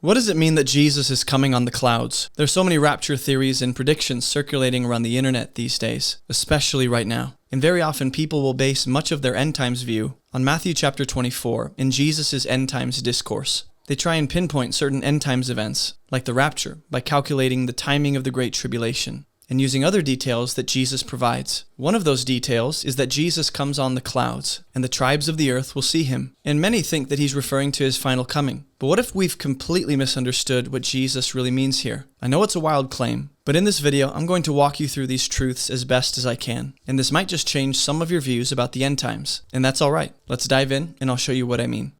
What does it mean that Jesus is coming on the clouds? There's so many rapture theories and predictions circulating around the internet these days, especially right now. And very often people will base much of their end times view on Matthew chapter 24 in Jesus' end times discourse. They try and pinpoint certain end times events, like the rapture, by calculating the timing of the Great Tribulation and using other details that Jesus provides. One of those details is that Jesus comes on the clouds, and the tribes of the earth will see him. And many think that he's referring to his final coming. But what if we've completely misunderstood what Jesus really means here? I know it's a wild claim, but in this video, I'm going to walk you through these truths as best as I can. And this might just change some of your views about the end times. And that's all right. Let's dive in, and I'll show you what I mean.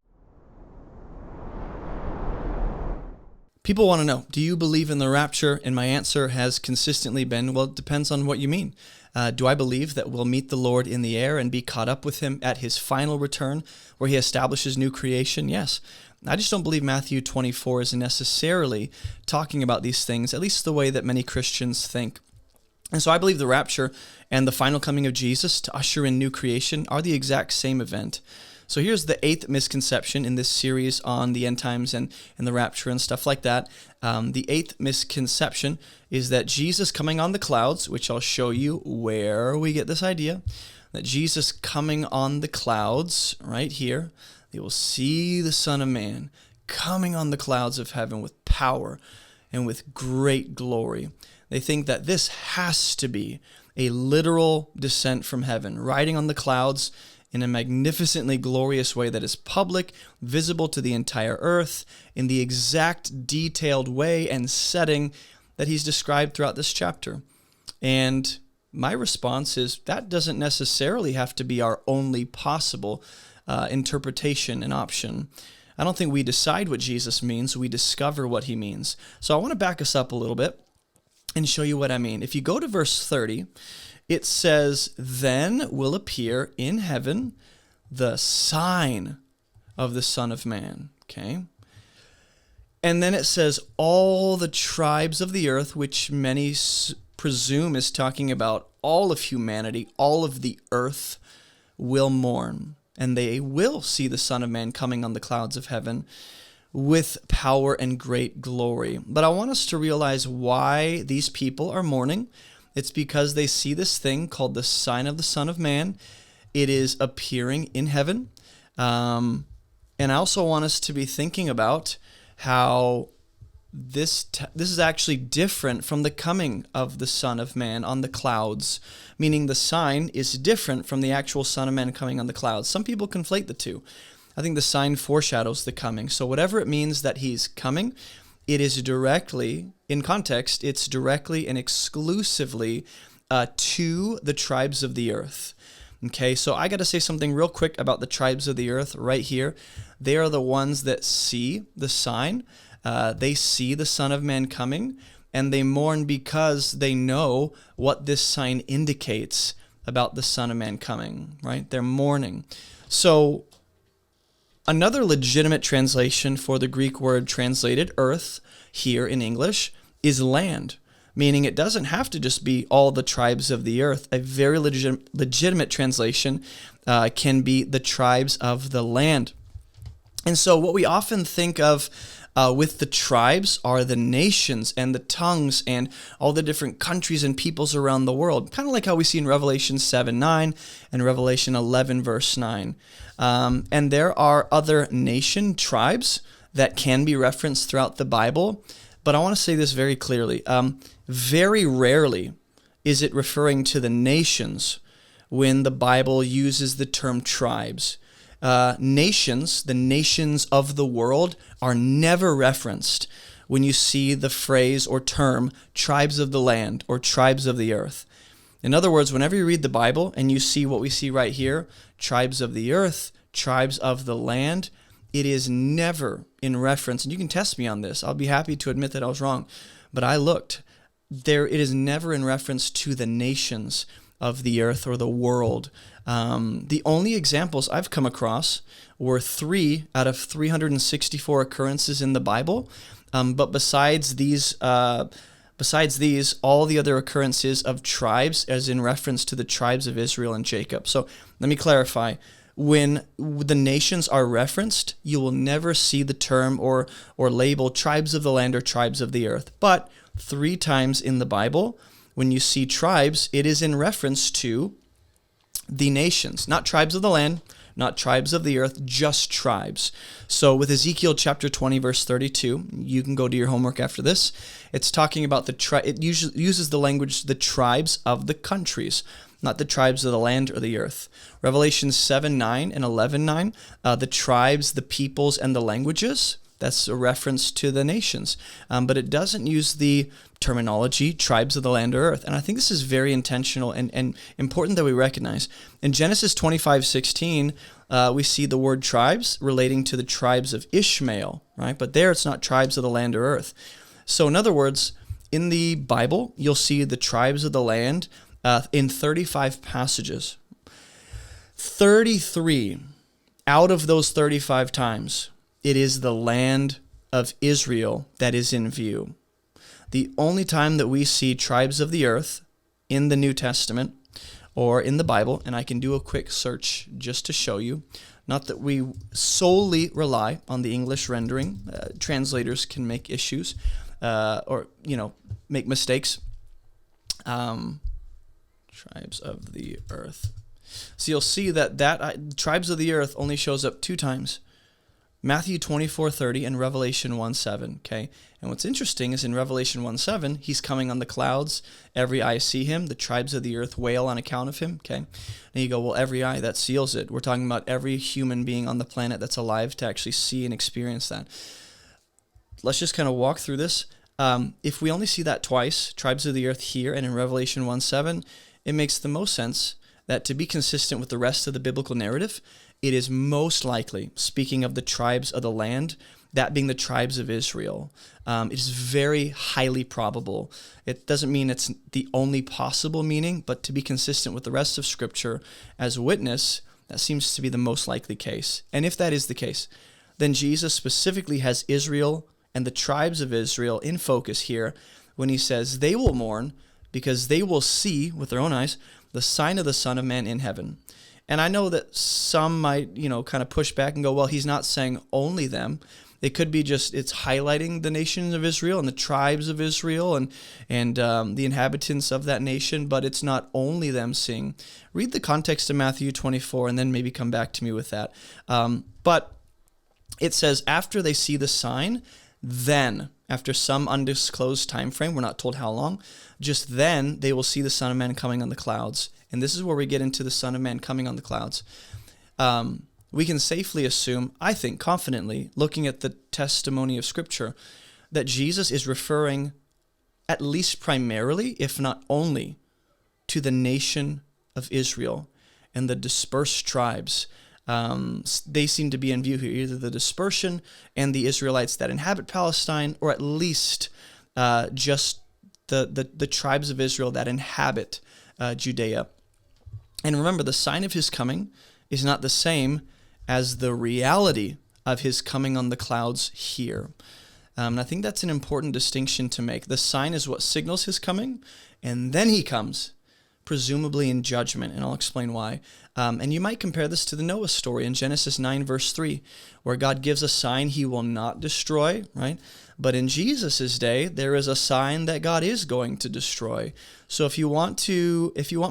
People want to know, do you believe in the rapture? And my answer has consistently been, well, it depends on what you mean. Do I believe that we'll meet the Lord in the air and be caught up with him at his final return, where he establishes new creation? Yes. I just don't believe Matthew 24 is necessarily talking about these things, at least the way that many Christians think. And so I believe the rapture and the final coming of Jesus to usher in new creation are the exact same event. So here's the 8th misconception in this series on the end times and the rapture and stuff like that. The 8th misconception is that Jesus coming on the clouds, which I'll show you where we get this idea, that Jesus coming on the clouds right here, they will see the Son of Man coming on the clouds of heaven with power and with great glory. They think that this has to be a literal descent from heaven, riding on the clouds in a magnificently glorious way that is public, visible to the entire earth, in the exact detailed way and setting that he's described throughout this chapter. And my response is that doesn't necessarily have to be our only possible interpretation and option. I don't think we decide what Jesus means, we discover what he means. So I want to back us up a little bit and show you what I mean. If you go to verse 30, it says, "Then will appear in heaven the sign of the Son of Man." Okay? And then it says, "All the tribes of the earth," which many presume is talking about all of humanity, all of the earth, "will mourn, and they will see the Son of Man coming on the clouds of heaven with power and great glory." But I want us to realize why these people are mourning. It's because they see this thing called the sign of the Son of Man. It is appearing in heaven. And I also want us to be thinking about how this is actually different from the coming of the Son of Man on the clouds, meaning the sign is different from the actual Son of Man coming on the clouds. Some people conflate the two. I think the sign foreshadows the coming. So whatever it means that he's coming, it is directly, in context, it's directly and exclusively to the tribes of the earth. Okay, so I got to say something real quick about the tribes of the earth right here. They are the ones that see the sign. They see the Son of Man coming, and they mourn because they know what this sign indicates about the Son of Man coming, right? They're mourning. So another legitimate translation for the Greek word translated earth here in English is land, meaning it doesn't have to just be all the tribes of the earth. A very legitimate translation can be the tribes of the land. And so what we often think of with the tribes are the nations and the tongues and all the different countries and peoples around the world, kind of like how we see in Revelation 7:9 and Revelation 11 verse 9. And there are other nation tribes that can be referenced throughout the Bible, but I want to say this very clearly. Very rarely is it referring to the nations when the Bible uses the term tribes. Nations, the nations of the world, are never referenced when you see the phrase or term tribes of the land or tribes of the earth. In other words, whenever you read the Bible and you see what we see right here, tribes of the earth, tribes of the land, it is never in reference, and you can test me on this. I'll be happy to admit that I was wrong, but I looked. It is never in reference to the nations of the earth or the world. The only examples I've come across were 3 out of 364 occurrences in the Bible. But besides these, all the other occurrences of tribes as in reference to the tribes of Israel and Jacob. So let me clarify. when the nations are referenced, you will never see the term or label tribes of the land or tribes of the earth. But 3 times in the Bible, when you see tribes, it is in reference to the nations, not tribes of the land, not tribes of the earth, just tribes. So with Ezekiel chapter 20, verse 32, you can go do your homework after this. It's talking about it uses the language, the tribes of the countries, not the tribes of the land or the earth. Revelation 7:9 and 11:9, the tribes, the peoples, and the languages. That's a reference to the nations. But it doesn't use the terminology, tribes of the land or earth. And I think this is very intentional and important that we recognize. In Genesis 25:16, we see the word tribes relating to the tribes of Ishmael, right? But there it's not tribes of the land or earth. So in other words, in the Bible, you'll see the tribes of the land in 35 passages. 33 out of those 35 times, it is the land of Israel that is in view. The only time that we see tribes of the earth in the New Testament or in the Bible, and I can do a quick search just to show you, not that we solely rely on the English rendering. Translators can make issues or make mistakes. Tribes of the earth. So you'll see that tribes of the earth only shows up 2 times. Matthew 24:30 and Revelation 1:7, okay? And what's interesting is in Revelation 1:7, he's coming on the clouds. Every eye see him. The tribes of the earth wail on account of him, okay? And you go, well, every eye, that seals it. We're talking about every human being on the planet that's alive to actually see and experience that. Let's just kind of walk through this. If we only see that twice, tribes of the earth here and in Revelation 1:7, it makes the most sense that to be consistent with the rest of the biblical narrative, it is most likely speaking of the tribes of the land, that being the tribes of Israel. It is very highly probable. It doesn't mean it's the only possible meaning, but to be consistent with the rest of Scripture as a witness, that seems to be the most likely case. And if that is the case, then Jesus specifically has Israel and the tribes of Israel in focus here when he says they will mourn because they will see with their own eyes the sign of the Son of Man in heaven. And I know that some might, kind of push back and go, well, he's not saying only them. It could be just it's highlighting the nation of Israel and the tribes of Israel and the inhabitants of that nation, but it's not only them seeing. Read the context of Matthew 24 and then maybe come back to me with that. But it says after they see the sign, then, after some undisclosed time frame, we're not told how long, just then they will see the Son of Man coming on the clouds. And this is where we get into the Son of Man coming on the clouds. We can safely assume, I think confidently, looking at the testimony of Scripture, that Jesus is referring at least primarily, if not only, to the nation of Israel and the dispersed tribes. They seem to be in view here, either the dispersion and the Israelites that inhabit Palestine, or at least just the tribes of Israel that inhabit Judea. And remember, the sign of his coming is not the same as the reality of his coming on the clouds here. And I think that's an important distinction to make. The sign is what signals his coming, and then he comes, presumably in judgment, and I'll explain why. And you might compare this to the Noah story in Genesis 9, verse 3, where God gives a sign he will not destroy, right? But in Jesus' day, there is a sign that God is going to destroy. So if you want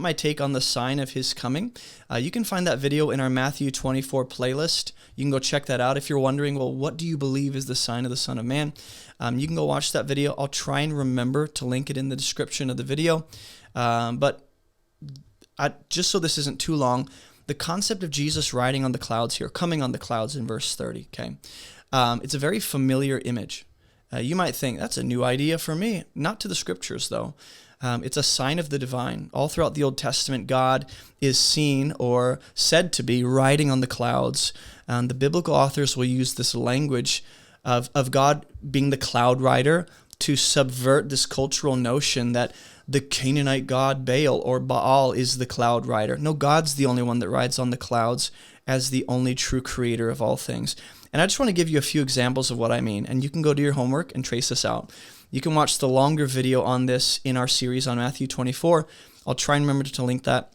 my take on the sign of his coming, you can find that video in our Matthew 24 playlist. You can go check that out. If you're wondering, well, what do you believe is the sign of the Son of Man? You can go watch that video. I'll try and remember to link it in the description of the video. But just so this isn't too long, the concept of Jesus riding on the clouds here, coming on the clouds in verse 30, okay? It's a very familiar image. You might think, that's a new idea for me. Not to the Scriptures, though. It's a sign of the divine. All throughout the Old Testament, God is seen or said to be riding on the clouds. The biblical authors will use this language of God being the cloud rider to subvert this cultural notion that the Canaanite god Baal is the cloud rider. No, God's the only one that rides on the clouds as the only true creator of all things. And I just want to give you a few examples of what I mean, and you can go do your homework and trace this out. You can watch the longer video on this in our series on Matthew 24. I'll try and remember to link that.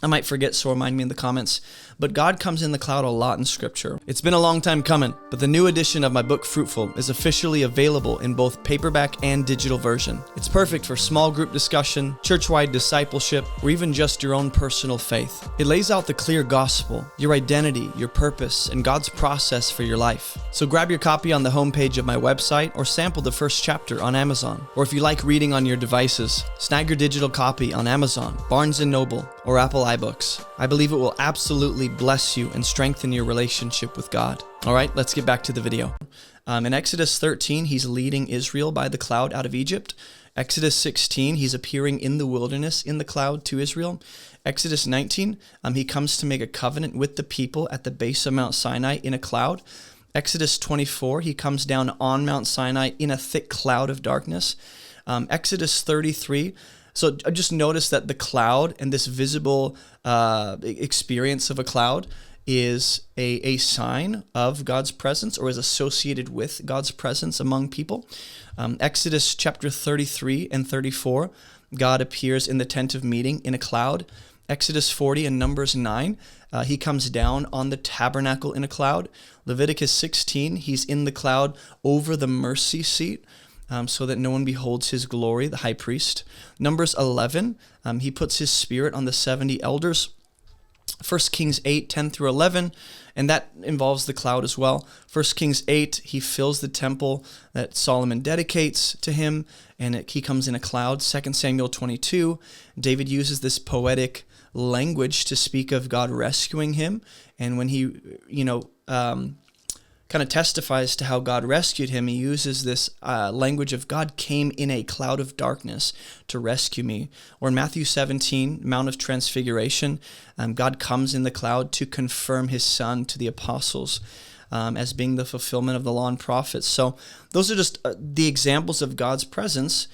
I might forget, so remind me in the comments. but God comes in the cloud a lot in Scripture. It's been a long time coming, but the new edition of my book, Fruitful, is officially available in both paperback and digital version. It's perfect for small group discussion, church-wide discipleship, or even just your own personal faith. It lays out the clear gospel, your identity, your purpose, and God's process for your life. So grab your copy on the homepage of my website or sample the first chapter on Amazon. Or if you like reading on your devices, snag your digital copy on Amazon, Barnes & Noble, or Apple iBooks. I believe it will absolutely bless you and strengthen your relationship with God. All right, let's get back to the video. In Exodus 13, he's leading Israel by the cloud out of Egypt. Exodus 16, he's appearing in the wilderness in the cloud to Israel. Exodus 19, he comes to make a covenant with the people at the base of Mount Sinai in a cloud. Exodus 24, he comes down on Mount Sinai in a thick cloud of darkness. Exodus 33, so just notice that the cloud and this visible experience of a cloud is a sign of God's presence, or is associated with God's presence among people. Exodus chapter 33 and 34, God appears in the tent of meeting in a cloud. Exodus 40 and Numbers 9, he comes down on the tabernacle in a cloud. Leviticus 16, he's in the cloud over the mercy seat, so that no one beholds his glory, the high priest. Numbers 11, he puts his spirit on the 70 elders. 1 Kings 8, 10 through 11, and that involves the cloud as well. 1 Kings 8, he fills the temple that Solomon dedicates to him, and he comes in a cloud. 2 Samuel 22, David uses this poetic language to speak of God rescuing him, and when he, kind of testifies to how God rescued him, he uses this language of God came in a cloud of darkness to rescue me. Or in Matthew 17, Mount of Transfiguration, God comes in the cloud to confirm his son to the apostles as being the fulfillment of the law and prophets. So those are just the examples of God's presence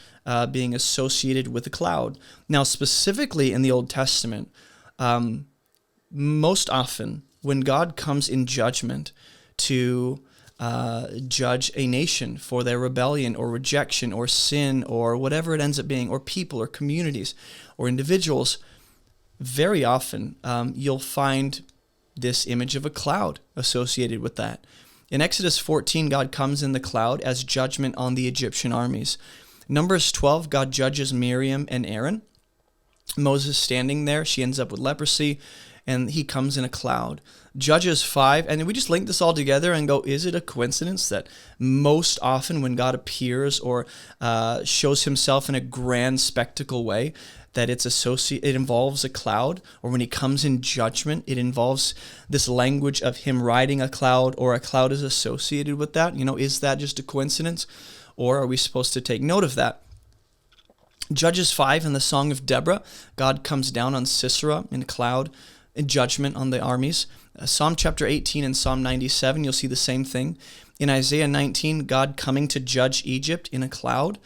being associated with the cloud. Now, specifically in the Old Testament, most often when God comes in judgment to judge a nation for their rebellion or rejection or sin or whatever it ends up being, or people or communities or individuals, very often you'll find this image of a cloud associated with that. In Exodus 14, God comes in the cloud as judgment on the Egyptian armies. Numbers 12, God judges Miriam and Aaron. Moses standing there, she ends up with leprosy, and he comes in a cloud. Judges 5, and we just link this all together and go, is it a coincidence that most often when God appears or shows himself in a grand spectacle way, that it involves a cloud, or when he comes in judgment, it involves this language of him riding a cloud, or a cloud is associated with that? Is that just a coincidence, or are we supposed to take note of that? Judges 5 in the Song of Deborah, God comes down on Sisera in a cloud in judgment on the armies. Psalm chapter 18 and Psalm 97, you'll see the same thing. In Isaiah 19, God coming to judge Egypt in a cloud.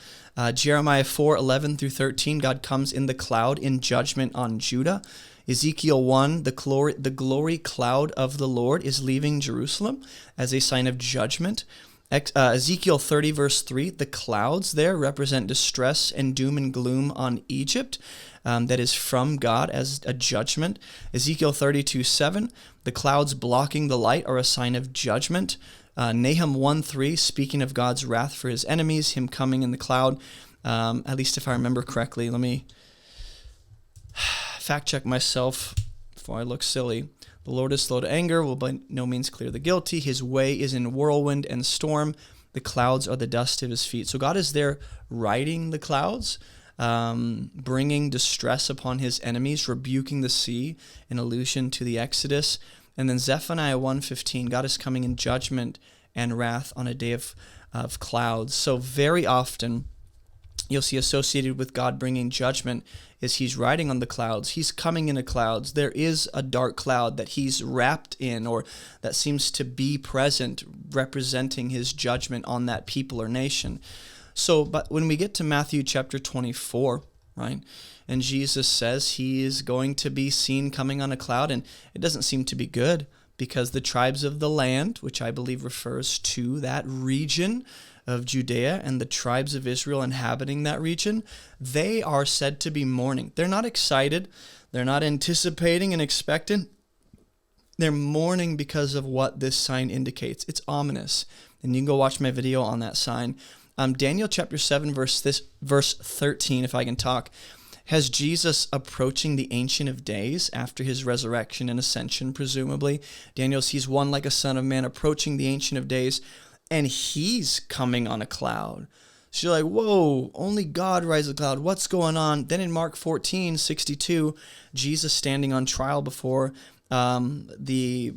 Jeremiah 4, 11 through 13, God comes in the cloud in judgment on Judah. Ezekiel 1, the glory cloud of the Lord is leaving Jerusalem as a sign of judgment. Ezekiel 30, verse 3, the clouds there represent distress and doom and gloom on Egypt. That is from God as a judgment. Ezekiel 32, 7, the clouds blocking the light are a sign of judgment. Nahum 1, 3, speaking of God's wrath for his enemies, him coming in the cloud. At least if I remember correctly, let me fact check myself before I look silly. The Lord is slow to anger, will by no means clear the guilty. His way is in whirlwind and storm. The clouds are the dust of his feet. So God is there riding the clouds, bringing distress upon his enemies, rebuking the sea, in allusion to the Exodus. And then Zephaniah 1:15, God is coming in judgment and wrath on a day of clouds. So very often you'll see associated with God bringing judgment is he's riding on the clouds. He's coming in the clouds. There is a dark cloud that he's wrapped in, or that seems to be present, representing his judgment on that people or nation. So, but when we get to Matthew chapter 24, right, and Jesus says he is going to be seen coming on a cloud, and it doesn't seem to be good, because the tribes of the land, which I believe refers to that region of Judea and the tribes of Israel inhabiting that region, they are said to be mourning. They're not excited. They're not anticipating and expectant. They're mourning because of what this sign indicates. It's ominous. And you can go watch my video on that sign. Daniel chapter 7, verse 13, if I can talk, has Jesus approaching the Ancient of Days after his resurrection and ascension, presumably. Daniel sees one like a son of man approaching the Ancient of Days, and he's coming on a cloud. So you're like, whoa, only God rides a cloud. What's going on? Then in Mark 14:62, Jesus standing on trial before the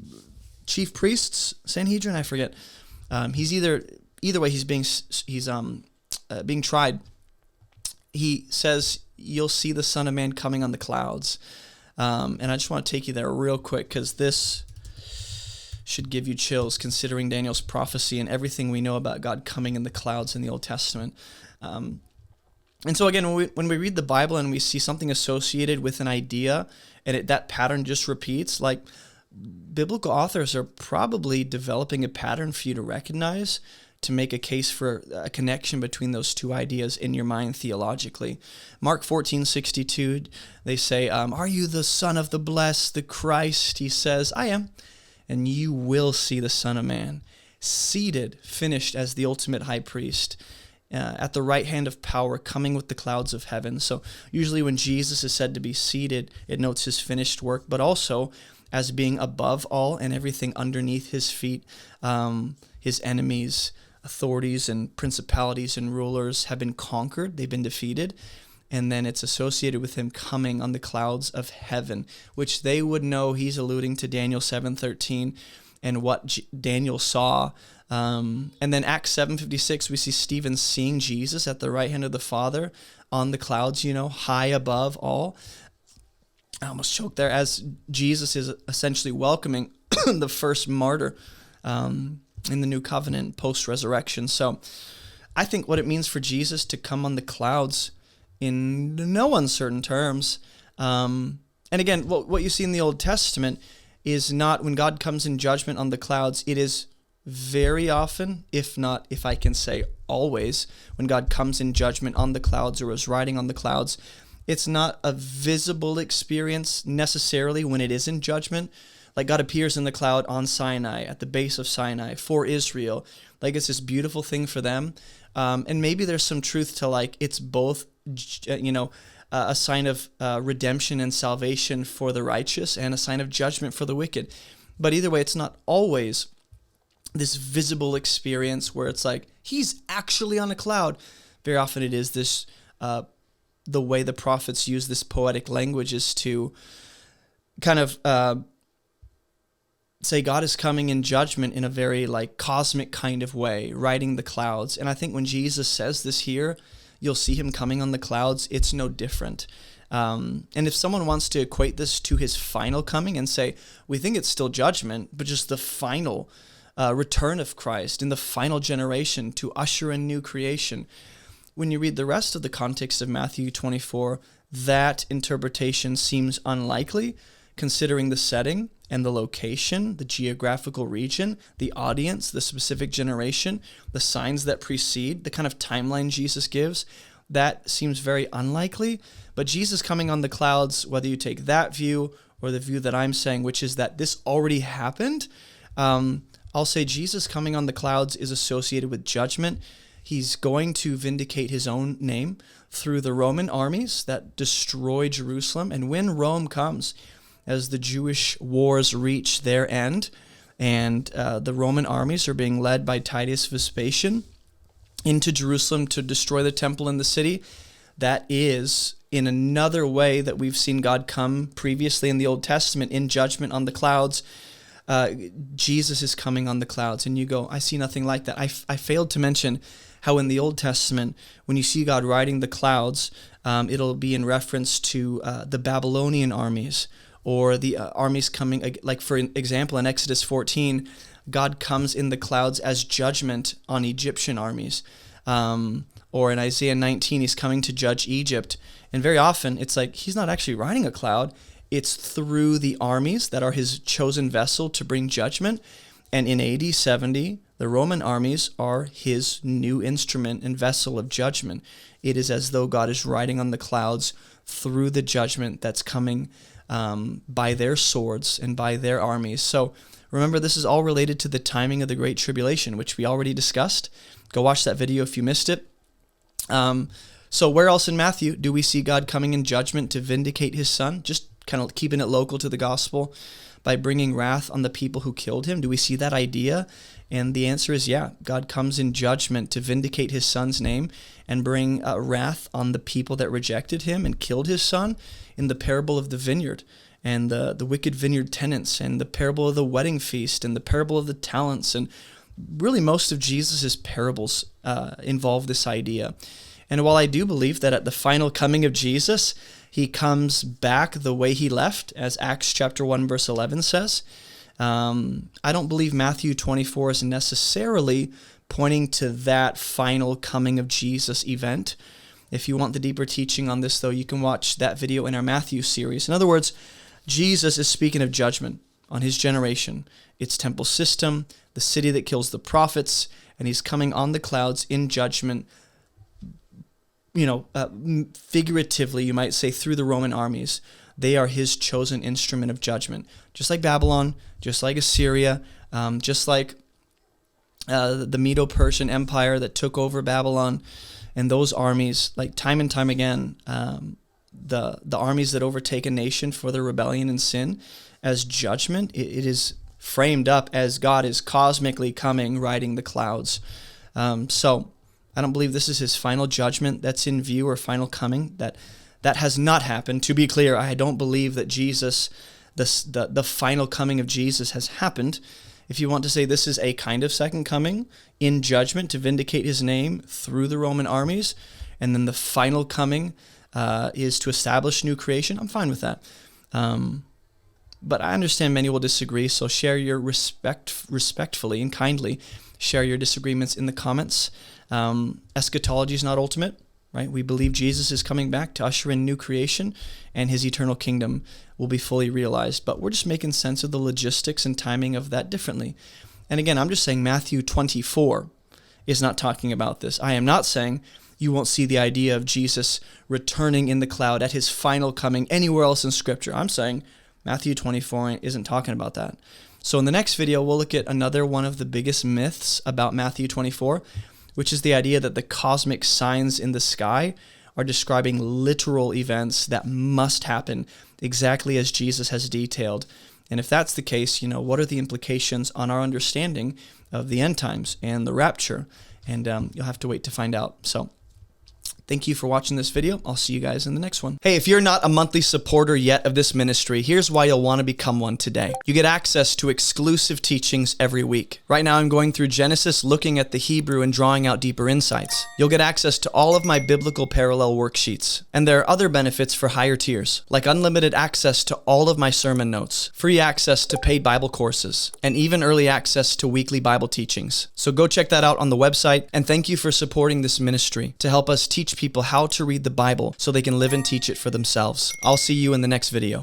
chief priests, Sanhedrin, I forget. He's either way, he's being tried. He says, you'll see the Son of Man coming on the clouds. And I just want to take you there real quick, because this should give you chills considering Daniel's prophecy and everything we know about God coming in the clouds in the Old Testament. And so again, when we read the Bible and we see something associated with an idea and that pattern just repeats, like, biblical authors are probably developing a pattern for you to recognize to make a case for a connection between those two ideas in your mind theologically. Mark 14:62, they say, are you the Son of the Blessed, the Christ? He says, I am. And you will see the Son of Man seated, finished as the ultimate high priest, at the right hand of power, coming with the clouds of heaven. So usually when Jesus is said to be seated, it notes his finished work, but also as being above all and everything underneath his feet. His enemies, authorities, and principalities and rulers have been conquered. They've been defeated. And then it's associated with him coming on the clouds of heaven, which they would know he's alluding to Daniel 7:13 and what Daniel saw. And then Acts 7:56, we see Stephen seeing Jesus at the right hand of the Father on the clouds, high above all. I almost choked there, as Jesus is essentially welcoming the first martyr in the new covenant post-resurrection. So I think what it means for Jesus to come on the clouds in no uncertain terms. And again, what you see in the Old Testament is not when God comes in judgment on the clouds. It is very often, if not, if I can say always, when God comes in judgment on the clouds or is riding on the clouds, it's not a visible experience necessarily when it is in judgment. Like God appears in the cloud on Sinai, at the base of Sinai, for Israel. Like it's this beautiful thing for them. And maybe there's some truth to like it's both, a sign of redemption and salvation for the righteous and a sign of judgment for the wicked. But either way, it's not always this visible experience where it's like, he's actually on a cloud. Very often it is this, the way the prophets use this poetic language is to kind of say God is coming in judgment in a very like cosmic kind of way, riding the clouds. And I think when Jesus says this here, you'll see him coming on the clouds. It's no different. And if someone wants to equate this to his final coming and say, we think it's still judgment, but just the final return of Christ in the final generation to usher in new creation. When you read the rest of the context of Matthew 24, that interpretation seems unlikely, considering the setting and the location, the geographical region, the audience, the specific generation, the signs that precede, the kind of timeline Jesus gives. That seems very unlikely. But Jesus coming on the clouds, whether you take that view or the view that I'm saying, which is that this already happened, I'll say Jesus coming on the clouds is associated with judgment. He's going to vindicate his own name through the Roman armies that destroy Jerusalem. And when Rome comes, as the Jewish wars reach their end, and the Roman armies are being led by Titus Vespasian into Jerusalem to destroy the temple and the city, that is in another way that we've seen God come previously in the Old Testament in judgment on the clouds. Jesus is coming on the clouds, and you go, I see nothing like that. I failed to mention how in the Old Testament, when you see God riding the clouds, it'll be in reference to the Babylonian armies, or the armies coming, like for example, in Exodus 14, God comes in the clouds as judgment on Egyptian armies. Or in Isaiah 19, he's coming to judge Egypt. And very often, it's like he's not actually riding a cloud. It's through the armies that are his chosen vessel to bring judgment. And in AD 70, the Roman armies are his new instrument and vessel of judgment. It is as though God is riding on the clouds through the judgment that's coming by their swords and by their armies. So remember, this is all related to the timing of the Great Tribulation, which we already discussed. Go watch that video if you missed it. So where else in Matthew do we see God coming in judgment to vindicate his son? Just kind of keeping it local to the gospel by bringing wrath on the people who killed him. Do we see that idea? And the answer is yeah. God comes in judgment to vindicate his son's name and bring wrath on the people that rejected him and killed his son in the parable of the vineyard and the wicked vineyard tenants and the parable of the wedding feast and the parable of the talents. And really most of Jesus's parables involve this idea. And while I do believe that at the final coming of Jesus, he comes back the way he left, as Acts chapter 1 verse 11 says, I don't believe Matthew 24 is necessarily pointing to that final coming of Jesus event. If you want the deeper teaching on this, though, you can watch that video in our Matthew series. In other words, Jesus is speaking of judgment on his generation, its temple system, the city that kills the prophets, and he's coming on the clouds in judgment, figuratively, you might say, through the Roman armies. They are his chosen instrument of judgment. Just like Babylon, just like Assyria, just like the Medo-Persian Empire that took over Babylon, and those armies, like time and time again, the armies that overtake a nation for their rebellion and sin as judgment, it is framed up as God is cosmically coming, riding the clouds. So I don't believe this is his final judgment that's in view or final coming. That has not happened. To be clear, I don't believe that Jesus, the final coming of Jesus has happened. If you want to say this is a kind of second coming in judgment to vindicate his name through the Roman armies, and then the final coming is to establish new creation, I'm fine with that. But I understand many will disagree, so share your respectfully and kindly share your disagreements in the comments. Eschatology is not ultimate, right? We believe Jesus is coming back to usher in new creation and his eternal kingdom will be fully realized. But we're just making sense of the logistics and timing of that differently. And again, I'm just saying Matthew 24 is not talking about this. I am not saying you won't see the idea of Jesus returning in the cloud at his final coming anywhere else in Scripture. I'm saying Matthew 24 isn't talking about that. So in the next video, we'll look at another one of the biggest myths about Matthew 24, which is the idea that the cosmic signs in the sky are describing literal events that must happen exactly as Jesus has detailed. And if that's the case, what are the implications on our understanding of the end times and the rapture? And you'll have to wait to find out. So thank you for watching this video. I'll see you guys in the next one. Hey, if you're not a monthly supporter yet of this ministry, here's why you'll want to become one today. You get access to exclusive teachings every week. Right now, I'm going through Genesis, looking at the Hebrew and drawing out deeper insights. You'll get access to all of my biblical parallel worksheets. And there are other benefits for higher tiers, like unlimited access to all of my sermon notes, free access to paid Bible courses, and even early access to weekly Bible teachings. So go check that out on the website. And thank you for supporting this ministry to help us teach people how to read the Bible so they can live and teach it for themselves. I'll see you in the next video.